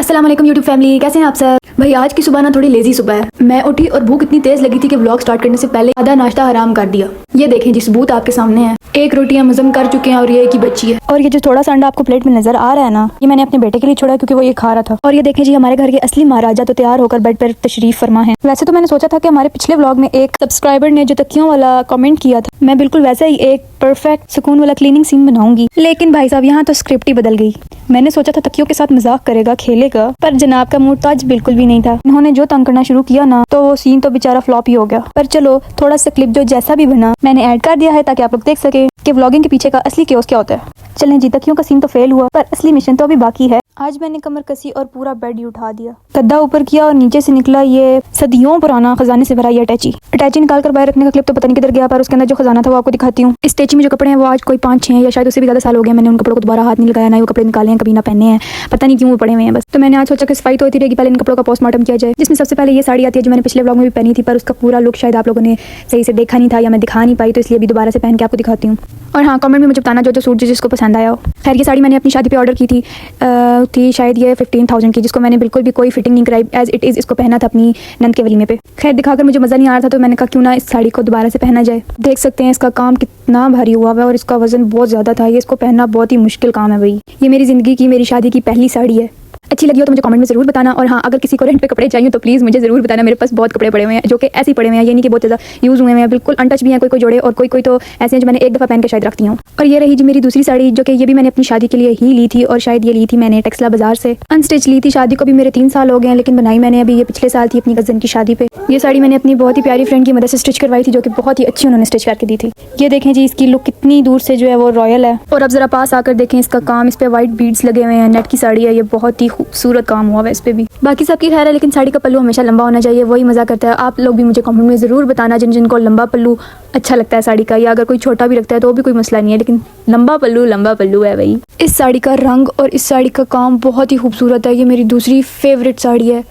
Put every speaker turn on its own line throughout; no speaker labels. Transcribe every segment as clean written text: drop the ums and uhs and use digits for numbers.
अस्सलाम वालेकुम YouTube family, कैसे हैं आप सब। भाई आज की सुबह ना थोड़ी लेजी सुबह है। मैं उठी और भूख इतनी तेज लगी थी कि व्लॉग स्टार्ट करने से पहले आधा नाश्ता हराम कर दिया। ये देखें जी सबूत आपके सामने है। एक रोटी हम हजम कर चुके हैं और ये एक ही बची है। और ये जो थोड़ा सा अंडा आपको प्लेट में नजर आ रहा है ना, ये मैंने अपने बेटे के लिए छोड़ा क्योंकि वो ये खा रहा था। और ये देखें जी हमारे घर के असली महाराजा तो तैयार होकर बेड पर तशरीफ फरमा है। वैसे तो मैंने सोचा था कि हमारे पिछले व्लॉग में एक सब्सक्राइबर ने जो तकियों वाला कमेंट किया था, मैं बिल्कुल वैसा ही एक परफेक्ट सुकून वाला क्लीनिंग सीन बनाऊंगी, लेकिन भाई साहब यहाँ तो स्क्रिप्ट ही बदल गई। मैंने सोचा था तकियों के साथ मजाक करेगा, खेलेगा, पर जनाब का मूड तो आज बिल्कुल भी नहीं था। उन्होंने जो तंग करना शुरू किया ना, तो वो सीन तो बेचारा फ्लॉप ही हो गया। पर चलो थोड़ा सा क्लिप जो जैसा भी बना मैंने ऐड कर दिया है ताकि आप लोग देख सके कि व्लॉगिंग के पीछे का असली केओस क्या होता है। चलें जी, तकियों का सीन तो फेल हुआ पर असली मिशन तो अभी बाकी है। आज मैंने कमर कसी और पूरा बेड ही उठा दिया, गद्दा ऊपर किया और नीचे से निकला ये सदियों पुराना खजाने से भरा ये अटैची निकाल कर बाहर रखने का क्लिप तो पता नहीं किधर गया, पर उसके अंदर जो खजाना था वो आपको दिखाती हूँ। इस अटैची में जो कपड़े हैं वो आज कोई 5-6 या शायद उससे भी ज्यादा साल हो गए। मैंने उन कपड़ों को दोबारा हाथ नहीं लगाया, ना वो कपड़े निकाले हैं, कभी ना पहने हैं, पता नहीं क्यों वो पड़े हुए हैं बस। तो मैंने आज सोचा कि सफाई तो होती रहेगी, पहले इन कपड़ों का पोस्टमार्टम किया जाए। जिसमें सबसे पहले ये साड़ी आती है जो मैंने पिछले व्लॉग में भी पहनी थी, पर उसका पूरा लुक शायद आप लोगों ने सही से देखा नहीं था या मैं दिखा नहीं पाई, तो इसलिए अभी दोबारा से पहन के आपको दिखाती हूँ। और हाँ, कमेंट में मुझे बताना जो सूट जिसको पसंद आया हो। खैर ये साड़ी मैंने अपनी शादी पे ऑर्डर की थी शायद ये 15,000 की, जिसको मैंने बिल्कुल भी कोई फिटिंग नहीं कराई, एज इट इज़ इसको पहना था अपनी नंद के वलीमे पे। खैर दिखाकर मुझे मज़ा नहीं आ रहा था, तो मैंने कहा क्यों ना इस साड़ी को दोबारा से पहना जाए। देख सकते हैं इसका काम कितना भारी हुआ है और इसका वजन बहुत ज़्यादा था। ये इसको पहनना बहुत ही मुश्किल काम है भाई। ये मेरी ज़िंदगी की, मेरी शादी की पहली साड़ी है। अच्छी लगी हो तो मुझे कमेंट में ज़रूर बताना। और हाँ, अगर किसी को रेंट पे कपड़े चाहिए तो प्लीज़ मुझे ज़रूर बताना। मेरे पास बहुत कपड़े पड़े हुए हैं जो कि ऐसे ही पड़े हुए हैं, ये नहीं कि बहुत ज़्यादा यूज़ हुए हैं, बिल्कुल अनटच भी हैं कोई जोड़े, और कोई तो ऐसे हैं जो मैंने एक दफ़ा पहन के शायद रखती हूँ। और ये रही जी मेरी दूसरी साड़ी, जो कि ये भी मैंने अपनी शादी के लिए ही ली थी, और शायद ये ली थी मैंने टेक्सला बाजार से, अनस्टिच ली थी। शादी को भी मेरे 3 साल हो गए हैं, लेकिन बनाई मैंने अभी ये पिछले साल थी अपनी कज़न की शादी पे। ये साड़ी मैंने अपनी बहुत ही प्यारी फ्रेंड की मदद से स्टिच करवाई थी, जो कि बहुत ही अच्छी उन्होंने स्टिच करके दी थी। ये देखें जी इसकी लुक कितनी दूर से जो है वो रॉयल है। और अब जरा पास आकर देखें इसका काम, इस पे व्हाइट बीड्स लगे हुए हैं, नेट की साड़ी है, ये बहुत ही खूबसूरत काम हुआ है इस पे भी। बाकी सबकी खैर है, लेकिन साड़ी का पल्लू हमेशा लंबा होना चाहिए, वही मज़ा करता है। आप लोग भी मुझे कमेंट में ज़रूर बताना जिनको लंबा पल्लू अच्छा लगता है साड़ी का, या अगर कोई छोटा भी लगता है तो वो भी कोई मसला नहीं है, लेकिन लंबा पल्लू है भाई। इस साड़ी का रंग और इस साड़ी का काम बहुत ही खूबसूरत है। ये मेरी दूसरी फेवरेट साड़ी है।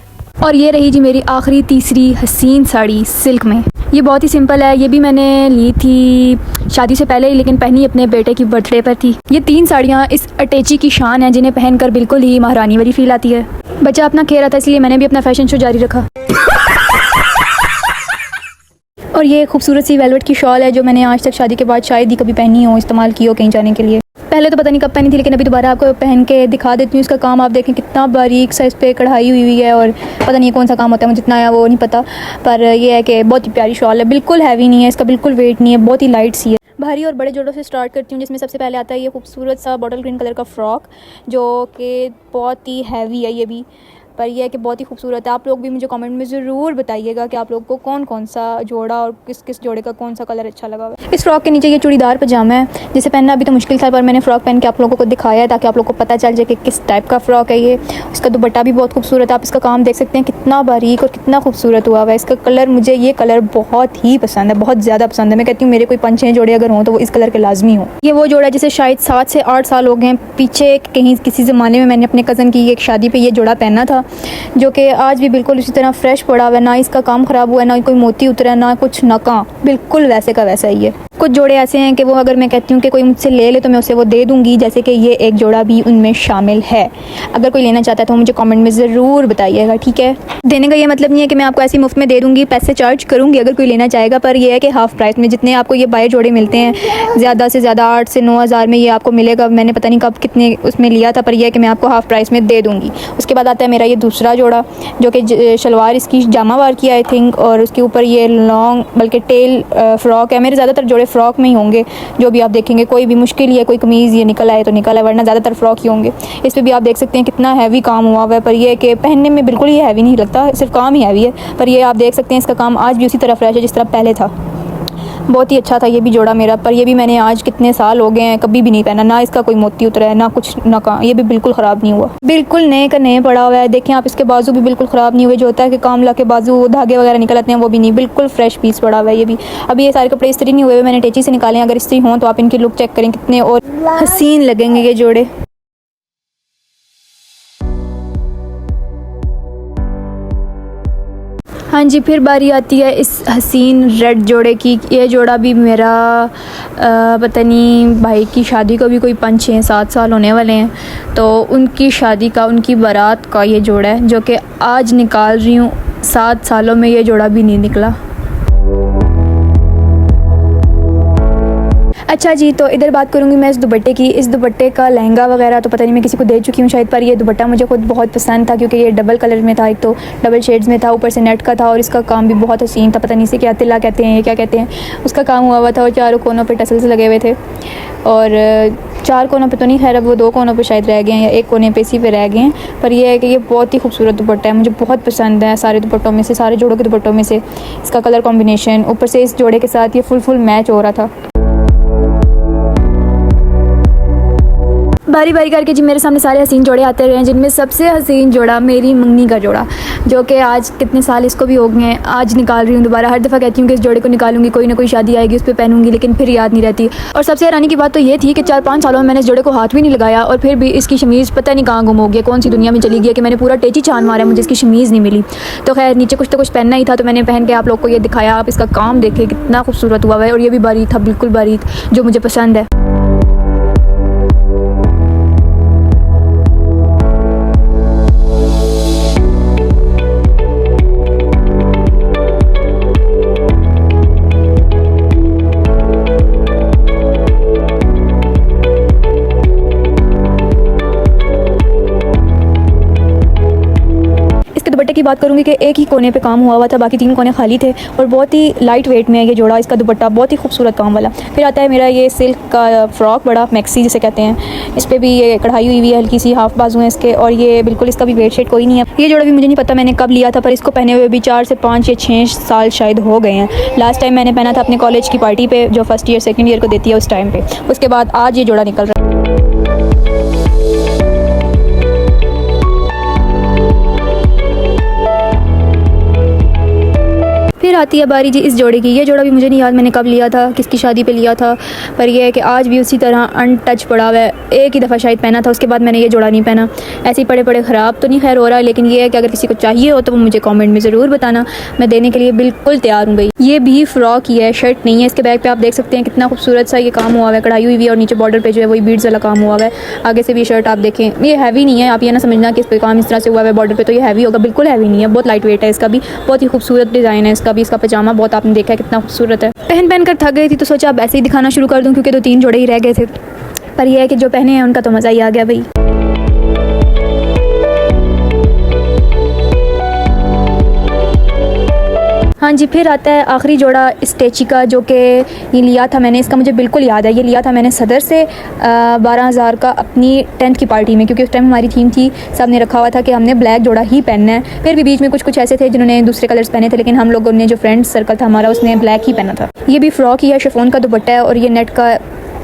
और ये रही जी मेरी आखिरी तीसरी हसीन साड़ी सिल्क में। ये बहुत ही सिंपल है, ये भी मैंने ली थी शादी से पहले ही, लेकिन पहनी अपने बेटे की बर्थडे पर थी। ये 3 साड़ियाँ इस अटैची की शान है, जिन्हें पहनकर बिल्कुल ही महारानी वाली फील आती है। बच्चा अपना खेल रहा था, इसलिए मैंने भी अपना फैशन शो जारी रखा। और ये खूबसूरत सी वेलवेट की शॉल है जो मैंने आज तक शादी के बाद शायद ही कभी पहनी हो, इस्तेमाल की हो कहीं जाने के लिए। पहले तो पता नहीं कब पहनी थी, लेकिन अभी दोबारा आपको पहन के दिखा देती हूँ। इसका काम आप देखें कितना बारीक सा इस पर कढ़ाई हुई है, और पता नहीं कौन सा काम होता है, मुझे जितना आया वो नहीं पता, पर यह है कि बहुत ही प्यारी शॉल है। बिल्कुल हैवी नहीं है, इसका बिल्कुल वेट नहीं है, बहुत ही लाइट सी है। भारी और बड़े जोड़ों से स्टार्ट करती हूँ, जिसमें सबसे पहले आता है ये खूबसूरत सा बॉटल ग्रीन कलर का फ्रॉक, जो कि बहुत ही हैवी है ये भी, पर यह है कि बहुत ही खूबसूरत है। आप लोग भी मुझे कमेंट में ज़रूर बताइएगा कि आप लोग को कौन कौन सा जोड़ा और किस किस जोड़े का कौन सा कलर अच्छा लगा हुआ है। इस फ्रॉक के नीचे ये चूड़ीदार पजामा है, जिसे पहनना अभी तो मुश्किल था, पर मैंने फ़्रॉक पहन के आप लोगों को दिखाया है ताकि आप लोग को पता चल जाए कि किस टाइप का फ़्रॉक है ये। इसका दुपट्टा भी बहुत खूबसूरत है, आप इसका काम देख सकते हैं कितना बारीक और कितना खूबसूरत हुआ है। इसका कलर, मुझे ये कलर बहुत ही पसंद है, बहुत ज़्यादा पसंद है। मैं कहती हूँ मेरे कोई 5-6 जोड़े अगर हों तो वो इस कलर के लाजमी हो। ये वो जोड़ा जिसे शायद 7 से 8 साल हो गए पीछे कहीं किसी ज़माने में मैंने अपने कज़न की एक शादी पर यह जोड़ा पहना था, जो कि आज भी बिल्कुल उसी तरह फ्रेश पड़ा हुआ है। ना इसका काम ख़राब हुआ है, ना कोई मोती उतरा है, ना कुछ नका, बिल्कुल वैसे का वैसा ही है। कुछ जोड़े ऐसे हैं कि वो अगर मैं कहती हूँ कि कोई मुझसे ले ले तो मैं उसे वो दे दूँगी, जैसे कि ये एक जोड़ा भी उनमें शामिल है। अगर कोई लेना चाहता है तो मुझे कमेंट में ज़रूर बताइएगा, ठीक है। देने का ये मतलब नहीं है कि मैं आपको ऐसी मुफ्त में दे दूँगी, पैसे चार्ज करूँगी अगर कोई लेना चाहेगा, पर यह है कि हाफ़ प्राइस में जितने आपको ये बाय जोड़े मिलते हैं, ज़्यादा से ज़्यादा 8 से 9 हज़ार में ये आपको मिलेगा। मैंने पता नहीं कब कितने उसमें लिया था, पर यह है कि मैं आपको हाफ़ प्राइस में दे दूँगी। उसके बाद आता है मेरा ये दूसरा जोड़ा, जो कि शलवार इसकी जामावार की आई थिंक, और उसके ऊपर ये लॉन्ग बल्कि टेल फ्रॉक है। मेरे ज़्यादातर जोड़े फ़्रॉक में ही होंगे, जो भी आप देखेंगे। कोई भी मुश्किल ही है कोई कमीज़ ये निकल आए तो निकल आए, वरना ज़्यादातर फ़्रॉक ही होंगे। इस पर भी आप देख सकते हैं कितना हैवी काम हुआ हुआ है, पर यह है कि पहनने में बिल्कुल ही हैवी नहीं लगता, सिर्फ काम ही हैवी है। पर ये आप देख सकते हैं इसका काम आज भी उसी तरह फ्रेश है जिस तरह पहले था। बहुत ही अच्छा था ये भी जोड़ा मेरा, पर ये भी मैंने आज कितने साल हो गए हैं कभी भी नहीं पहना, ना इसका कोई मोती उतरा है, ना कुछ ना कहा। ये भी बिल्कुल ख़राब नहीं हुआ, बिल्कुल नए का नए पड़ा हुआ है। देखें आप, इसके बाजू भी बिल्कुल ख़राब नहीं हुए, जो होता है कि काम ला के बाजू धागे वगैरह निकल आते हैं, वो भी नहीं, बिल्कुल फ्रेश पीस पड़ा हुआ है ये भी। अभी ये सारे कपड़े इस्त्री नहीं हुए, मैंने टेची से निकाले हैं। अगर इस्त्री हों तो आप इनकी लुक चेक करें, कितने और हसीन लगेंगे ये जोड़े। हाँ जी, फिर बारी आती है इस हसीन रेड जोड़े की। ये जोड़ा भी मेरा पता नहीं भाई की शादी को भी कोई 5-6-7 साल होने वाले हैं, तो उनकी शादी का, उनकी बारात का ये जोड़ा है जो कि आज निकाल रही हूँ। 7 सालों में ये जोड़ा भी नहीं निकला। अच्छा जी, तो इधर बात करूँगी मैं इस दुपट्टे की। इस दुपट्टे का लहंगा वगैरह तो पता नहीं मैं किसी को दे चुकी हूँ शायद, पर ये दुपट्टा मुझे खुद बहुत पसंद था क्योंकि ये डबल कलर में था, एक तो डबल शेड्स में था, ऊपर से नेट का था और इसका काम भी बहुत हसीन था। पता नहीं से क्या तिल्ला कहते हैं, ये क्या कहते हैं, उसका काम हुआ था और चारों कोनों पर टसल्स लगे हुए थे। और 4 कोनों पे तो नहीं, खैर अब वो 2 कोनों पे शायद रह गए हैं या 1 कोने पे इसी पे रह गए हैं। पर ये है कि ये बहुत ही खूबसूरत दुपट्टा है, मुझे बहुत पसंद है सारे दुपट्टों में से, सारे जोड़ों के दुपट्टों में से। इसका कलर कॉम्बिनेशन ऊपर से इस जोड़े के साथ ये फुल मैच हो रहा था। बारी बारी करके जी मेरे सामने सारे हसीन जोड़े आते रहे हैं, जिनमें सबसे हसीन जोड़ा मेरी मंगनी का जोड़ा, जो कि आज कितने साल इसको भी हो गए हैं, आज निकाल रही हूँ दोबारा। हर दफ़ा कहती हूँ कि इस जोड़े को निकालूंगी, कोई ना कोई शादी आएगी उस पर पहनूंगी, लेकिन फिर याद नहीं रहती। और सबसे हैरानी की बात तो ये थी कि 4-5 सालों में मैंने इस जोड़े को हाथ भी नहीं लगाया और फिर भी इसकी शमीज़ पता नहीं कहाँ गुम हो गया, कौन सी दुनिया में चली गई कि मैंने पूरा टेची छान मारा, मुझे इसकी शमीज़ नहीं मिली। तो खैर नीचे कुछ तो कुछ पहनना ही था, तो मैंने पहन के आप लोग को ये दिखाया। आप इसका काम देखें कितना खूबसूरत हुआ है, और ये भी बारीक था, बिल्कुल बारीक, जो मुझे पसंद है। दुपट्टे की बात करूंगी कि एक ही कोने पे काम हुआ था, बाकी 3 कोने खाली थे और बहुत ही लाइट वेट में है ये जोड़ा। इसका दुपट्टा बहुत ही खूबसूरत काम वाला। फिर आता है मेरा ये सिल्क का फ्रॉक, बड़ा मैक्सी जिसे कहते हैं। इस पर भी ये कढ़ाई हुई है, हल्की सी हाफ बाजू है इसके, और ये बिल्कुल इसका भी वेट शेट कोई नहीं है। ये जोड़ा भी मुझे नहीं पता मैंने कब लिया था, पर इसको पहने हुए भी 4 से 5 या 6 साल शायद हो गए हैं। लास्ट टाइम मैंने पहना था अपने कॉलेज की पार्टी पे, जो फर्स्ट ईयर सेकेंड ईयर को देती है उस टाइम पे। उसके बाद आज ये जोड़ा निकल रहा है। फिर आती है बारी जी इस जोड़े की। ये जोड़ा भी मुझे नहीं याद मैंने कब लिया था, किसकी शादी पे लिया था, पर यह है कि आज भी उसी तरह अनटच पड़ा हुआ है। एक ही दफ़ा शायद पहना था, उसके बाद मैंने ये जोड़ा नहीं पहना। ऐसे ही पड़े पड़े ख़राब तो नहीं खैर हो रहा है, लेकिन ये है कि अगर किसी को चाहिए हो तो वो मुझे कमेंट में ज़रूर बताना, मैं देने के लिए बिल्कुल तैयार हूँ भाई। ये भी फ़्रॉक ही है, शर्ट नहीं है। इसके बैक पे आप देख सकते हैं कितना खूबसूरत सा ये काम हुआ है, कढ़ाई हुई है और नीचे बॉर्डर पे जो है वही बीड्स वाला काम हुआ है। आगे से भी शर्ट आप देखें, ये हैवी नहीं है, आप ये ना समझना कि इस पर काम इस तरह से हुआ है बॉर्डर पे तो ये हैवी होगा, बिल्कुल हैवी नहीं है, बहुत लाइट वेट है। इसका भी बहुत ही खूबसूरत डिज़ाइन है, इसका भी। इसका पजामा बहुत आपने देखा है कितना खूबसूरत है। पहन कर थक गई थी तो सोचा अब ऐसे ही दिखाना शुरू कर दूं, क्योंकि 2-3 जोड़े ही रह गए थे। पर यह है कि जो पहने हैं उनका तो मज़ा ही आ गया भाई। हाँ जी, फिर आता है आखिरी जोड़ा स्टेची का, जो कि ये लिया था मैंने, इसका मुझे बिल्कुल याद है। ये लिया था मैंने सदर से 12,000 का अपनी 10th की पार्टी में, क्योंकि उस टाइम हमारी थीम थी, सब ने रखा हुआ था कि हमने ब्लैक जोड़ा ही पहनना है। फिर भी बीच में कुछ ऐसे थे जिन्होंने दूसरे कलर्स पहने थे, लेकिन हम लोगों ने जो फ्रेंड सर्कल था हमारा उसने ब्लैक ही पहना था। ये भी फ्रॉक ही है, शिफॉन का दुपट्टा है और ये नेट का,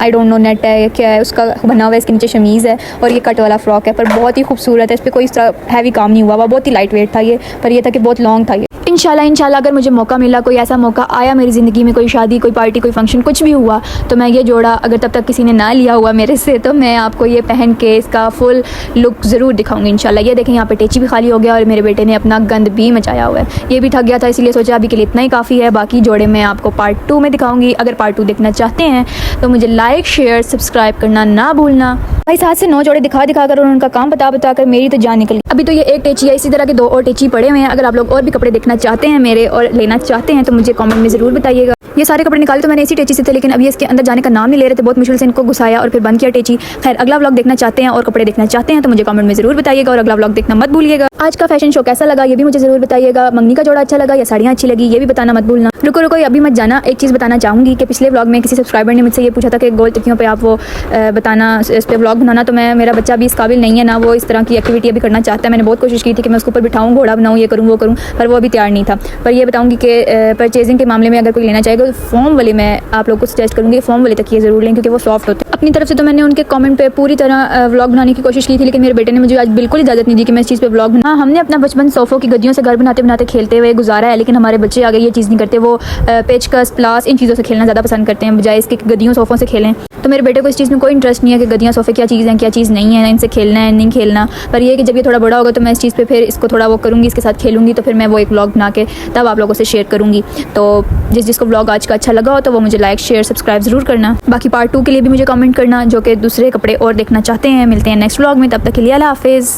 आई डोंट नो नेट है क्या है, उसका बना हुआ है। इसके नीचे शमीज़ है और ये कट वाला फ्रॉक है, पर बहुत ही खूबसूरत है। इस पर कोई इस तरह हैवी काम नहीं हुआ, बहुत ही लाइट वेट था ये, पर यह था कि बहुत लॉन्ग था ये। इंशाल्लाह अगर मुझे मौका मिला, कोई ऐसा मौका आया मेरी ज़िंदगी में, कोई शादी, कोई पार्टी, कोई फंक्शन कुछ भी हुआ, तो मैं ये जोड़ा, अगर तब तक किसी ने ना लिया हुआ मेरे से, तो मैं आपको ये पहन के इसका फुल लुक ज़रूर दिखाऊंगी इंशाल्लाह। ये देखें यहाँ पे टेची भी खाली हो गया और मेरे बेटे ने अपना गंद भी मचाया हुआ है। ये भी थक गया था, इसलिए सोचा अभी के लिए इतना ही काफ़ी है। बाकी जोड़े मैं आपको पार्ट 2 में दिखाऊँगी। अगर पार्ट 2 देखना चाहते हैं तो मुझे लाइक, शेयर, सब्सक्राइब करना ना भूलना। भाई 7 से 9 जोड़े दिखा कर और उनका काम बता कर मेरी तो जान निकली। अभी तो ये एक टेची है, इसी तरह के 2 और टेची पड़े हुए हैं। अगर आप लोग और भी कपड़े देखना चाहते हैं मेरे और लेना चाहते हैं तो मुझे कमेंट में ज़रूर बताइएगा। ये सारे कपड़े निकाले तो मैंने इसी टेची से थे, लेकिन अभी इसके अंदर जाने का नाम नहीं ले रहे थे, बहुत मुश्किल से इनको घुसाया और फिर बंद किया टेची। खैर अगला व्लॉग देखना चाहते हैं और कपड़े देखना चाहते हैं तो मुझे कमेंट में ज़रूर बताइएगा, और अगला व्लॉग देखना मत भूलिएगा। आज का फैशन शो कैसा लगा ये भी मुझे ज़रूर बताइएगा। मंगनी का जोड़ा अच्छा लगा या साड़ियाँ अच्छी लगी ये भी बताना मत भूलना। रुको अभी मत जाना, एक चीज़ बताना चाहूँगी कि पिछले व्लॉग में किसी सब्सक्राइबर ने मुझसे ये पूछा था कि गोल तिथियों पर आप वो बताना, इस पर व्लॉग बनाना, तो मेरा बच्चा भी इस काबिल नहीं है ना, वो इस तरह की एक्टिविटी अभी करना चाहता है। मैंने बहुत कोशिश की थी कि मैं उसके ऊपर बिठाऊँ, घोड़ा बनाऊँ, ये करूँ वो करूँ, पर वो अभी तैयार नहीं था। पर ये बताऊँगी कि परचेजिंग के मामले में अगर कोई लेना चाहेगा तो फॉर्म वाले मैं आप लोग को सजेस्ट करूँगी, फॉर्म वाले तक ये ज़रूर लें, क्योंकि वो सॉफ्ट होते हैं। अपनी तरफ से तो मैंने उनके कमेंट पे पूरी तरह व्लॉग बनाने की कोशिश की थी, लेकिन मेरे बेटे ने मुझे आज बिल्कुल इजाज़त नहीं दी कि मैं इस चीज़ पे व्लॉग बना। हमने अपना बचपन सोफ़ों की गद्दियों से घर बनाते बनाते खेलते हुए गुजारा है, लेकिन हमारे बच्चे आगे ये चीज़ नहीं करते। वो पेचकस, प्लास, इन चीज़ों से खेलना ज़्यादा पसंद करते हैं बजाय इसके गद्दियों सोफ़ों से खेलें। तो मेरे बेटे को इस चीज़ में कोई इंटरेस्ट नहीं है कि गद्दियाँ सोफ़े क्या चीज़ हैं, क्या चीज़ नहीं है, इनसे खेलना है नहीं खेलना। पर ये है कि जब ये थोड़ा बड़ा होगा तो मैं इस चीज़ पे फिर इसको थोड़ा वो करूँगी, इसके साथ खेलूँगी, तो फिर मैं वो एक व्लॉग बना के तब आप लोगों से शेयर करूँगी। तो जिसको व्लॉग आज का अच्छा लगा हो तो वो मुझे लाइक, शेयर, सब्सक्राइब ज़रूर करना। बाकी पार्ट 2 के लिए भी मुझे कमेंट करना, जो कि दूसरे कपड़े और देखना चाहते हैं। मिलते हैं नेक्स्ट व्लॉग में, तब तक के लिए अल्लाह हाफ़िज़।